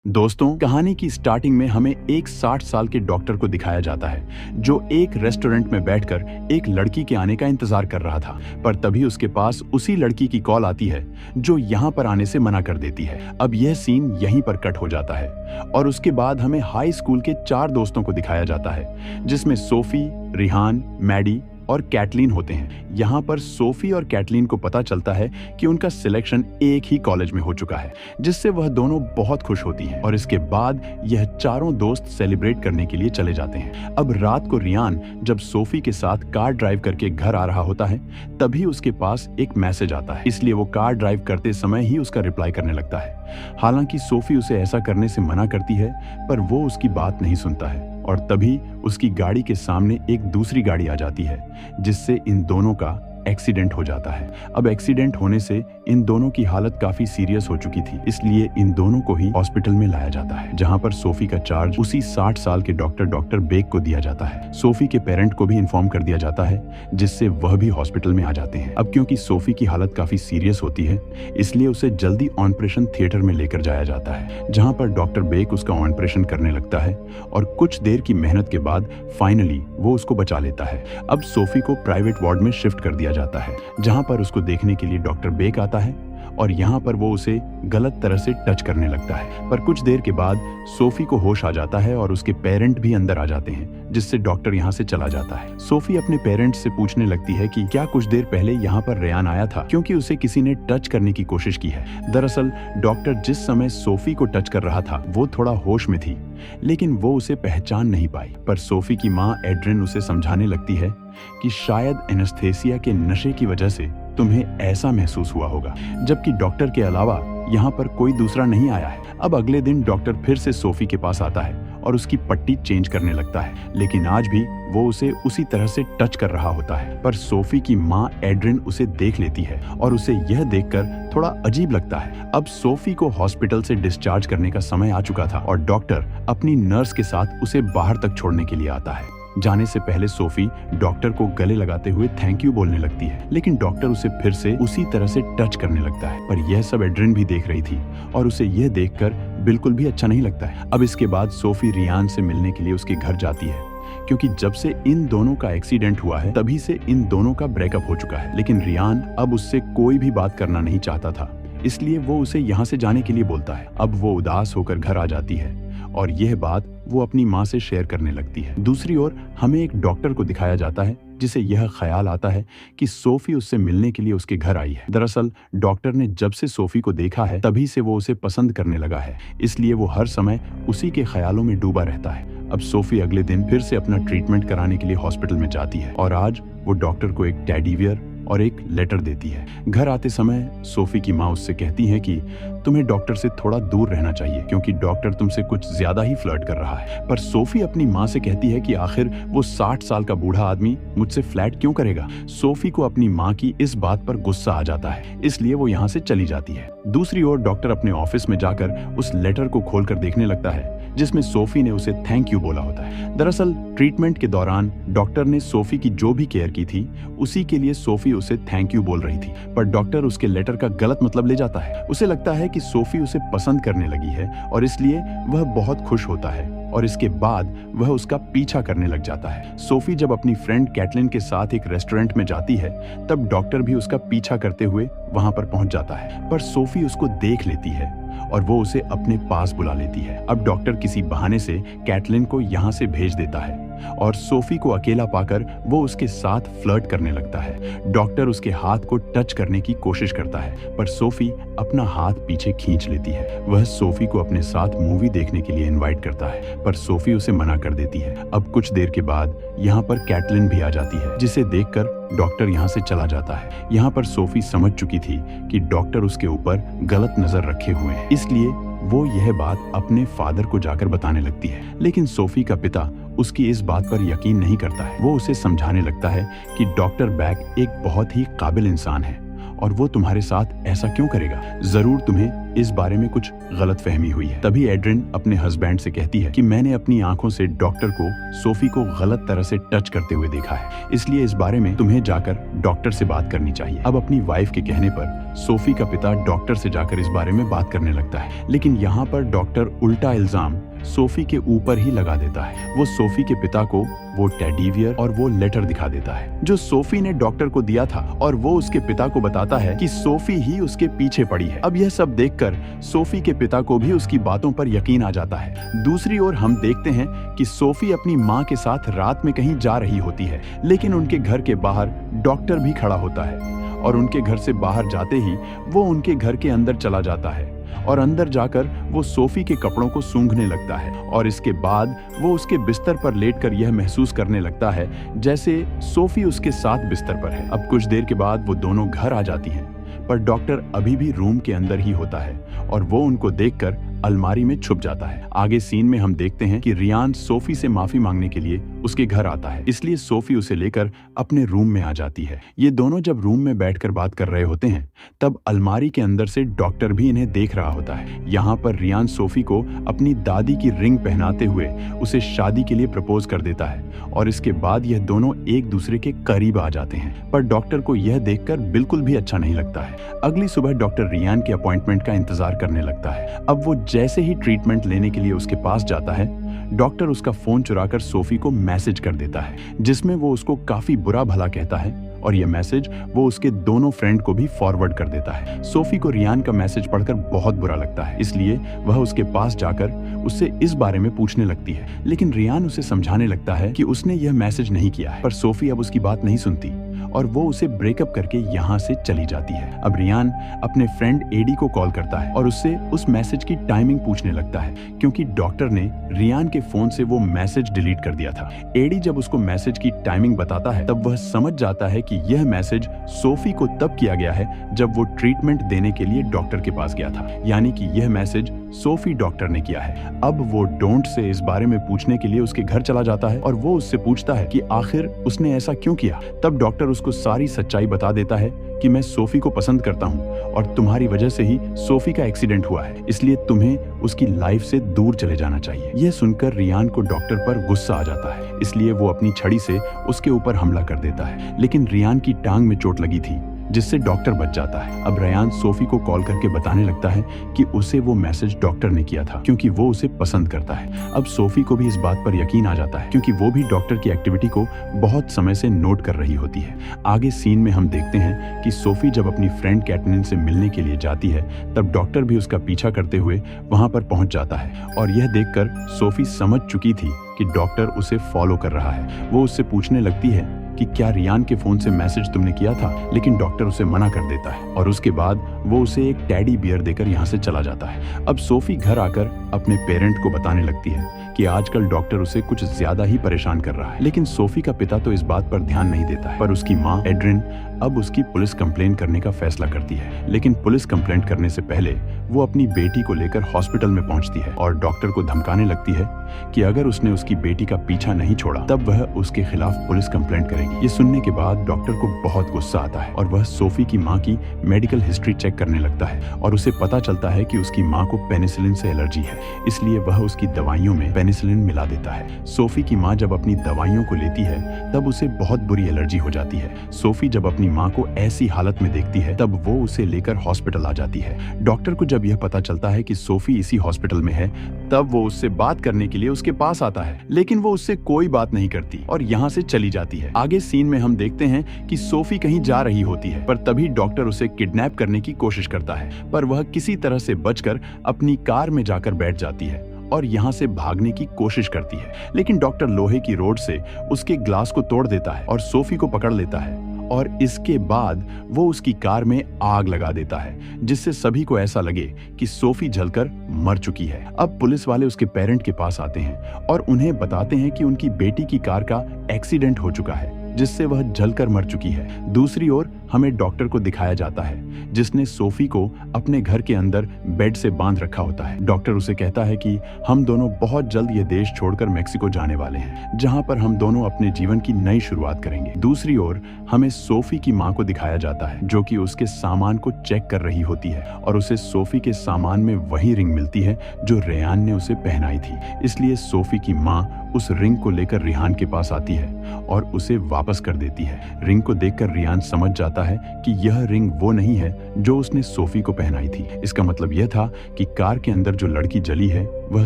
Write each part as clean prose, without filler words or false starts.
दोस्तों, कहानी की स्टार्टिंग में हमें एक 60 साल के डॉक्टर को दिखाया जाता है जो एक रेस्टोरेंट में बैठकर एक लड़की के आने का इंतजार कर रहा था। पर तभी उसके पास उसी लड़की की कॉल आती है जो यहाँ पर आने से मना कर देती है। अब यह सीन यहीं पर कट हो जाता है और उसके बाद हमें हाई स्कूल के 4 दोस्तों को दिखाया जाता है जिसमें सोफी, रिहान, मैडी और कैटलीन होते हैं। यहाँ पर सोफी और कैटलीन को पता चलता है कि उनका सिलेक्शन एक ही कॉलेज में हो चुका है, जिससे वह दोनों बहुत खुश होती हैं और इसके बाद यह चारों दोस्त सेलिब्रेट करने के लिए चले जाते हैं। अब रात को रियान जब सोफी के साथ कार ड्राइव करके घर आ रहा होता है तभी उसके पास एक मैसेज आता है, इसलिए वो कार ड्राइव करते समय ही उसका रिप्लाई करने लगता है। हालांकि सोफी उसे ऐसा करने से मना करती है पर वो उसकी बात नहीं सुनता है और तभी उसकी गाड़ी के सामने एक दूसरी गाड़ी आ जाती है जिससे इन दोनों का एक्सीडेंट हो जाता है। अब एक्सीडेंट होने से इन दोनों की हालत काफी सीरियस हो चुकी थी, इसलिए इन दोनों को ही हॉस्पिटल में लाया जाता है जहां पर सोफी का चार्ज उसी 60 साल के डॉक्टर बेक को दिया जाता है। सोफी के पेरेंट को भी इन्फॉर्म कर दिया जाता है जिससे वह भी हॉस्पिटल में आ जाते हैं। अब क्योंकि सोफी की हालत काफी सीरियस होती है इसलिए उसे जल्दी ऑपरेशन थिएटर में लेकर जाया जाता है जहाँ पर डॉक्टर बेक उसका ऑपरेशन करने लगता है और कुछ देर की मेहनत के बाद फाइनली वो उसको बचा लेता है। अब सोफी को प्राइवेट वार्ड में शिफ्ट कर दिया जाता है जहां पर उसको देखने के लिए डॉक्टर बेक आता है और यहाँ पर वो उसे गलत तरह से टच करने लगता है। पर कुछ देर के बाद सोफी को होश आ जाता है और उसके पेरेंट भी अंदर आ जाते हैं जिससे डॉक्टर यहाँ से चला जाता है। सोफी अपने पेरेंट्स से पूछने लगती है कि क्या कुछ देर पहले यहाँ पर रेयान आया था क्योंकि उसे किसी ने टच करने की कोशिश की है। दरअसल डॉक्टर जिस समय सोफी को टच कर रहा था वो थोड़ा होश में थी लेकिन वो उसे पहचान नहीं पाई। पर सोफी की माँ एड्रिन उसे समझाने लगती है कि शायद एनेस्थेसिया के नशे की वजह से तुम्हें ऐसा महसूस हुआ होगा, जबकि डॉक्टर के अलावा यहाँ पर कोई दूसरा नहीं आया है। अब अगले दिन डॉक्टर फिर से सोफी के पास आता है और उसकी पट्टी चेंज करने लगता है, लेकिन आज भी वो उसे उसी तरह से टच कर रहा होता है। पर सोफी की माँ एड्रिन उसे देख लेती है और उसे यह देखकर थोड़ा अजीब लगता है। अब सोफी को हॉस्पिटल से डिस्चार्ज करने का समय आ चुका था और डॉक्टर अपनी नर्स के साथ उसे बाहर तक छोड़ने के लिए आता है। जाने से पहले सोफी डॉक्टर को गले लगाते हुए थैंक यू बोलने लगती है, लेकिन डॉक्टर उसे फिर से उसी तरह से टच करने लगता है। पर यह सब एड्रिन भी देख रही थी और उसे यह देखकर बिल्कुल भी अच्छा नहीं लगता है। अब इसके बाद सोफी रियान से मिलने के लिए उसके घर जाती है क्योंकि जब से इन दोनों का एक्सीडेंट हुआ है तभी से इन दोनों का ब्रेकअप हो चुका है। लेकिन रियान अब उससे कोई भी बात करना नहीं चाहता था, इसलिए वो उसे यहाँ से जाने के लिए बोलता है। अब वो उदास होकर घर आ जाती है और यह बात वो अपनी माँ से शेयर करने लगती है। दूसरी ओर हमें एक डॉक्टर को दिखाया जाता है जिसे यह ख्याल आता है कि सोफी उससे मिलने के लिए उसके घर आई है। दरअसल डॉक्टर ने जब से सोफी को देखा है तभी से वो उसे पसंद करने लगा है, इसलिए वो हर समय उसी के ख्यालों में डूबा रहता है। अब सोफी अगले दिन फिर से अपना ट्रीटमेंट कराने के लिए हॉस्पिटल में जाती है और आज वो डॉक्टर को एक टेडी बियर और एक लेटर देती है। घर आते समय सोफी की माँ उससे कहती है कि तुम्हें डॉक्टर से थोड़ा दूर रहना चाहिए क्योंकि डॉक्टर तुमसे कुछ ज्यादा ही फ्लर्ट कर रहा है। पर सोफी अपनी माँ से कहती है कि आखिर वो 60 साल का बूढ़ा आदमी मुझसे फ्लर्ट क्यों करेगा। सोफी को अपनी माँ की इस बात पर गुस्सा आ जाता है, इसलिए वो यहाँ से चली जाती है। दूसरी ओर डॉक्टर अपने ऑफिस में जाकर उस लेटर को खोलकर देखने लगता है जिसमें सोफी ने उसे थैंक यू बोला होता है। दरअसल ट्रीटमेंट के दौरान डॉक्टर ने सोफी की जो भी केयर की थी उसी के लिए सोफी उसे थैंक यू बोल रही थी, पर डॉक्टर उसके लेटर का गलत मतलब ले जाता है। उसे लगता है कि सोफी उसे पसंद करने लगी है और इसलिए वह बहुत खुश होता है और इसके बाद वह उसका पीछा करने लग जाता है। सोफी जब अपनी फ्रेंड कैटलिन के साथ एक रेस्टोरेंट में जाती है तब डॉक्टर भी उसका पीछा करते हुए वहां पर पहुंच जाता है, पर सोफी उसको देख लेती है और वो उसे अपने पास बुला लेती है। अब डॉक्टर किसी बहाने से कैटलिन को यहाँ से भेज देता है और सोफी को अकेला पाकर वो उसके साथ फ्लर्ट करने लगता है। डॉक्टर उसके हाथ को टच करने की कोशिश करता है पर सोफी अपना हाथ पीछे खींच लेती है। वह सोफी को अपने साथ मूवी देखने के लिए इनवाइट करता है पर सोफी उसे मना कर देती है। अब कुछ देर के बाद यहाँ पर कैटलिन भी आ जाती है जिसे देखकर डॉक्टर यहाँ से चला जाता है। यहाँ पर सोफी समझ चुकी थी कि डॉक्टर उसके ऊपर गलत नजर रखे हुए हैं, इसलिए वो यह बात अपने फादर को जाकर बताने लगती है। लेकिन सोफी का पिता उसकी इस बात पर यकीन नहीं करता है। वो उसे समझाने लगता है कि डॉक्टर बेक एक बहुत ही काबिल इंसान है और वो तुम्हारे साथ ऐसा क्यों करेगा? जरूर तुम्हें इस बारे में कुछ गलतफहमी हुई है। तभी एड्रिन अपने हस्बैंड से कहती है कि मैंने अपनी आंखों से डॉक्टर को सोफी को गलत तरह से टच करते हुए देखा है, इसलिए इस बारे में तुम्हें जाकर डॉक्टर से बात करनी चाहिए। अब अपनी वाइफ के कहने पर सोफी का पिता डॉक्टर से जाकर इस बारे में बात करने लगता है, लेकिन यहाँ पर डॉक्टर उल्टा इल्जाम सोफी के ऊपर ही लगा देता है। वो सोफी के पिता को वो टेडी बियर और वो लेटर दिखा देता है जो सोफी ने डॉक्टर को दिया था, और वो उसके पिता को बताता है कि सोफी ही उसके पीछे पड़ी है। अब यह सब देखकर सोफी के पिता को भी उसकी बातों पर यकीन आ जाता है। दूसरी ओर हम देखते हैं कि सोफी अपनी माँ के साथ रात में कहीं जा रही होती है, लेकिन उनके घर के बाहर डॉक्टर भी खड़ा होता है और उनके घर से बाहर जाते ही वो उनके घर के अंदर चला जाता है और अंदर जाकर वो सोफी के कपड़ों को सूंघने लगता है, और इसके बाद वो उसके बिस्तर पर लेटकर यह महसूस करने लगता है जैसे सोफी उसके साथ बिस्तर पर है। अब कुछ देर के बाद वो दोनों घर आ जाती हैं, पर डॉक्टर अभी भी रूम के अंदर ही होता है और वो उनको देखकर अलमारी में छुप जाता है। आगे सीन में हम देखते हैं कि रियान सोफी से माफी मांगने के लिए उसके घर आता है, इसलिए सोफी उसे लेकर अपने रूम में आ जाती है। ये दोनों जब रूम में बैठकर बात कर रहे होते हैं, तब अलमारी के अंदर से डॉक्टर भी इन्हें देख रहा होता है। यहाँ पर रियान सोफी को अपनी दादी की रिंग पहनाते हुए उसे शादी के लिए प्रपोज कर देता है, और इसके बाद यह दोनों एक दूसरे के करीब आ जाते हैं। पर डॉक्टर को यह देखकर बिल्कुल भी अच्छा नहीं लगता है। अगली सुबह डॉक्टर रियान के अपॉइंटमेंट का इंतजार करने लगता है। अब वो जैसे ही ट्रीटमेंट लेने के लिए उसके पास जाता है, डॉक्टर उसका फोन चुराकर सोफी को मैसेज कर देता है, जिसमें वो उसको काफी बुरा भला कहता है, और यह मैसेज वो उसके दोनों फ्रेंड को भी फॉरवर्ड कर देता है। सोफी को रियान का मैसेज पढ़कर बहुत बुरा लगता है, इसलिए वह उसके पास जाकर उससे इस बारे में पूछने लगती है, लेकिन रियान उसे समझाने लगता है कि उसने यह मैसेज नहीं किया है। पर सोफी अब उसकी बात नहीं सुनती और वो उसे ब्रेकअप करके यहाँ से चली जाती है। अब रियान अपने फ्रेंड एडी को कॉल करता है और उससे उस मैसेज की टाइमिंग पूछने लगता है, क्योंकि डॉक्टर ने रियान के फोन से वो मैसेज डिलीट कर दिया था। एडी जब उसको मैसेज की टाइमिंग बताता है, तब वह समझ जाता है कि यह मैसेज सोफी को तब किया गया है जब वो ट्रीटमेंट देने के लिए डॉक्टर के पास गया था, यानी कि यह मैसेज सोफी डॉक्टर ने किया है। अब वो डोंट से इस बारे में पूछने के लिए उसके घर चला जाता है और वो उससे पूछता है कि आखिर उसने ऐसा क्यों किया। तब डॉक्टर उसको सारी सच्चाई बता देता है कि मैं सोफी को पसंद करता हूँ और तुम्हारी वजह से ही सोफी का एक्सीडेंट हुआ है, इसलिए तुम्हें उसकी लाइफ से दूर चले जाना चाहिए। यह सुनकर रियान को डॉक्टर पर गुस्सा आ जाता है, इसलिए वो अपनी छड़ी से उसके ऊपर हमला कर देता है, लेकिन रियान की टांग में चोट लगी थी, जिससे डॉक्टर बच जाता है। अब रियान सोफी को कॉल करके बताने लगता है कि उसे वो मैसेज डॉक्टर ने किया था, क्योंकि वो उसे पसंद करता है। अब सोफी को भी इस बात पर यकीन आ जाता है, क्योंकि वो भी डॉक्टर की एक्टिविटी को बहुत समय से नोट कर रही होती है। आगे सीन में हम देखते हैं कि सोफी जब अपनी फ्रेंड कैटरिन से मिलने के लिए जाती है, तब डॉक्टर भी उसका पीछा करते हुए वहां पर पहुंच जाता है, और यह देखकर सोफी समझ चुकी थी कि डॉक्टर उसे फॉलो कर रहा है। वो उससे पूछने लगती है कि क्या रियान के फोन से मैसेज तुमने किया था, लेकिन डॉक्टर उसे मना कर देता है, और उसके बाद वो उसे एक टेडी बियर देकर यहाँ से चला जाता है। अब सोफी घर आकर अपने पेरेंट को बताने लगती है कि आजकल डॉक्टर उसे कुछ ज्यादा ही परेशान कर रहा है, लेकिन सोफी का पिता तो इस बात पर ध्यान नहीं देता है। पर उसकी माँ एड्रिन अब उसकी पुलिस कंप्लेन करने का फैसला करती है, लेकिन पुलिस कंप्लेंट करने से पहले वो अपनी बेटी को लेकर हॉस्पिटल में पहुंचती है और डॉक्टर को धमकाने लगती है कि अगर उसने उसकी बेटी का पीछा नहीं छोड़ा तब वह उसके खिलाफ पुलिस कंप्लेंट करेगी। ये सुनने के बाद डॉक्टर को बहुत गुस्सा आता है और वह सोफी की माँ की मेडिकल हिस्ट्री चेक करने लगता है, और उसे पता चलता है कि उसकी माँ को पेनिसिलिन से एलर्जी है, इसलिए वह उसकी दवाइयों में पेनिसिलिन मिला देता है। सोफी की माँ जब अपनी दवाइयों को लेती है तब उसे बहुत बुरी एलर्जी हो जाती है। सोफी जब अपनी माँ को ऐसी हालत में देखती है तब वो उसे लेकर हॉस्पिटल आ जाती है। डॉक्टर को जब यह पता चलता है कि सोफी इसी हॉस्पिटल में है, तब वो उससे बात करने के लिए उसके पास आता है, लेकिन वो उससे कोई बात नहीं करती और यहाँ से चली जाती है। आगे सीन में हम देखते हैं कि सोफी कहीं जा रही होती है, पर तभी डॉक्टर उसे किडनैप करने की कोशिश करता है, पर वह किसी तरह से बचकर अपनी कार में जाकर बैठ जाती है और यहाँ से भागने की कोशिश करती है, लेकिन डॉक्टर लोहे की रोड से उसके ग्लास को तोड़ देता है और सोफी को पकड़ लेता है, और इसके बाद वो उसकी कार में आग लगा देता है, जिससे सभी को ऐसा लगे कि सोफी जलकर मर चुकी है। अब पुलिस वाले उसके पेरेंट के पास आते हैं और उन्हें बताते हैं कि उनकी बेटी की कार का एक्सीडेंट हो चुका है, जिससे वह जलकर मर चुकी है। दूसरी ओर हमें डॉक्टर को दिखाया जाता है जिसने सोफी को अपने घर के अंदर बेड से बांध रखा होता है। डॉक्टर उसे कहता है कि हम दोनों बहुत जल्द ये देश छोड़कर मेक्सिको जाने वाले हैं, जहां पर हम दोनों अपने जीवन की नई शुरुआत करेंगे। दूसरी ओर हमें सोफी की मां को दिखाया जाता है जो कि उसके सामान को चेक कर रही होती है और उसे सोफी के सामान में वही रिंग मिलती है जो रेहान ने उसे पहनाई थी। इसलिए सोफी की मां उस रिंग को लेकर रेहान के पास आती है और उसे वापस कर देती है। रिंग को देखकर रेहान समझ जाता है कि यह रिंग वो नहीं है जो उसने सोफी को पहनाई थी। इसका मतलब यह था कि कार के अंदर जो लड़की जली है वह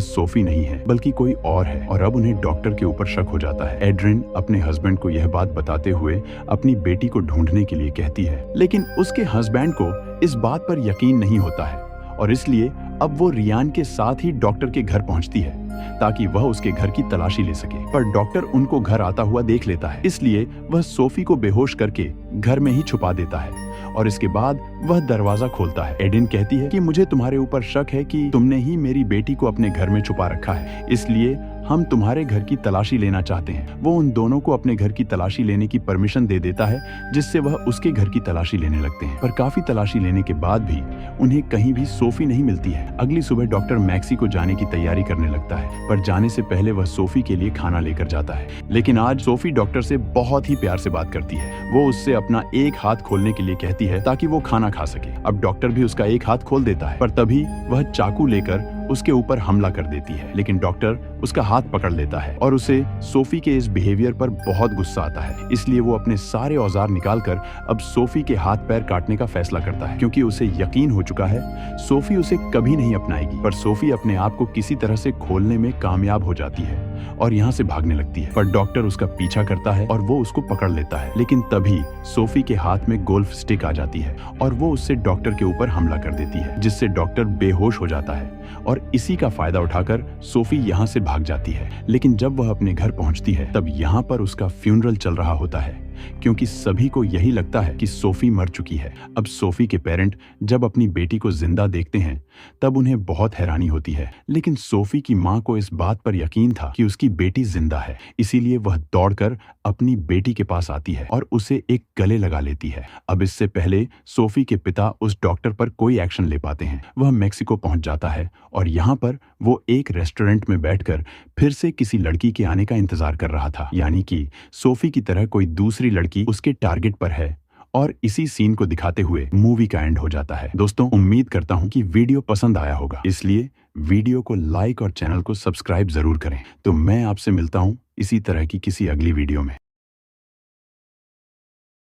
सोफी नहीं है बल्कि कोई और है, और अब उन्हें डॉक्टर के ऊपर शक हो जाता है। एड्रिन अपने हस्बैंड को यह बात बताते हुए अपनी बेटी को ढूंढने के लिए कहती है, लेकिन उसके हस्बैंड को इस बात पर यकीन नहीं होता है और इसलिए अब वो रियान के साथ ही डॉक्टर के घर पहुंचती है ताकि वह उसके घर की तलाशी ले सके। पर डॉक्टर उनको घर आता हुआ देख लेता है, इसलिए वह सोफी को बेहोश करके घर में ही छुपा देता है और इसके बाद वह दरवाजा खोलता है। एडिन कहती है कि मुझे तुम्हारे ऊपर शक है कि तुमने ही मेरी बेटी को अपने घर में छुपा रखा है, इसलिए हम तुम्हारे घर की तलाशी लेना चाहते हैं। वो उन दोनों को अपने घर की तलाशी लेने की परमिशन दे देता है जिससे वह उसके घर की तलाशी लेने लगते हैं। पर काफी तलाशी लेने के बाद भी उन्हें कहीं भी सोफी नहीं मिलती है। अगली सुबह डॉक्टर मैक्सिको जाने की तैयारी करने लगता है, पर जाने से पहले वह सोफी के लिए खाना लेकर जाता है। लेकिन आज सोफी डॉक्टर से बहुत ही प्यार से बात करती है। वो उससे अपना एक हाथ खोलने के लिए कहती है ताकि वो खाना खा सके। अब डॉक्टर भी उसका एक हाथ खोल देता है, पर तभी वह चाकू लेकर उसके ऊपर हमला कर देती है। लेकिन डॉक्टर उसका हाथ पकड़ लेता है और उसे सोफी के इस बिहेवियर पर बहुत गुस्सा आता है, इसलिए वो अपने सारे औजार निकालकर अब सोफी के हाथ पैर काटने का फैसला करता है, क्योंकि उसे यकीन हो चुका है सोफी उसे कभी नहीं अपनाएगी। पर सोफी अपने आप को किसी तरह से खोलने में कामयाब हो जाती है और यहाँ से भागने लगती है। पर डॉक्टर उसका पीछा करता है और वो उसको पकड़ लेता है, लेकिन तभी सोफी के हाथ में गोल्फ स्टिक आ जाती है और वो उससे डॉक्टर के ऊपर हमला कर देती है, जिससे डॉक्टर बेहोश हो जाता है और इसी का फायदा उठाकर सोफी यहाँ से भाग जाती है। लेकिन जब वह अपने घर पहुंचती है तब यहाँ पर उसका फ्यूनरल चल रहा होता है, क्योंकि सभी को यही लगता है कि सोफी मर चुकी है। अब सोफी के पेरेंट जब अपनी बेटी को जिंदा देखते हैं तब उन्हें बहुत हैरानी होती है, लेकिन सोफी की मां को इस बात पर यकीन था कि उसकी बेटी जिंदा है, इसीलिए वह दौड़कर अपनी बेटी के पास आती है और उसे एक गले लगा लेती है। अब इससे पहले सोफी के पिता उस डॉक्टर पर कोई एक्शन ले पाते हैं, वह मेक्सिको पहुंच जाता है और यहाँ पर वो एक रेस्टोरेंट में बैठकर फिर से किसी लड़की के आने का इंतजार कर रहा था, यानी कि सोफी की तरह कोई दूसरी लड़की उसके टारगेट पर है। और इसी सीन को दिखाते हुए मूवी का एंड हो जाता है। दोस्तों, उम्मीद करता हूं कि वीडियो पसंद आया होगा, इसलिए वीडियो को लाइक और चैनल को सब्सक्राइब जरूर करें। तो मैं आपसे मिलता हूं इसी तरह की किसी अगली वीडियो में।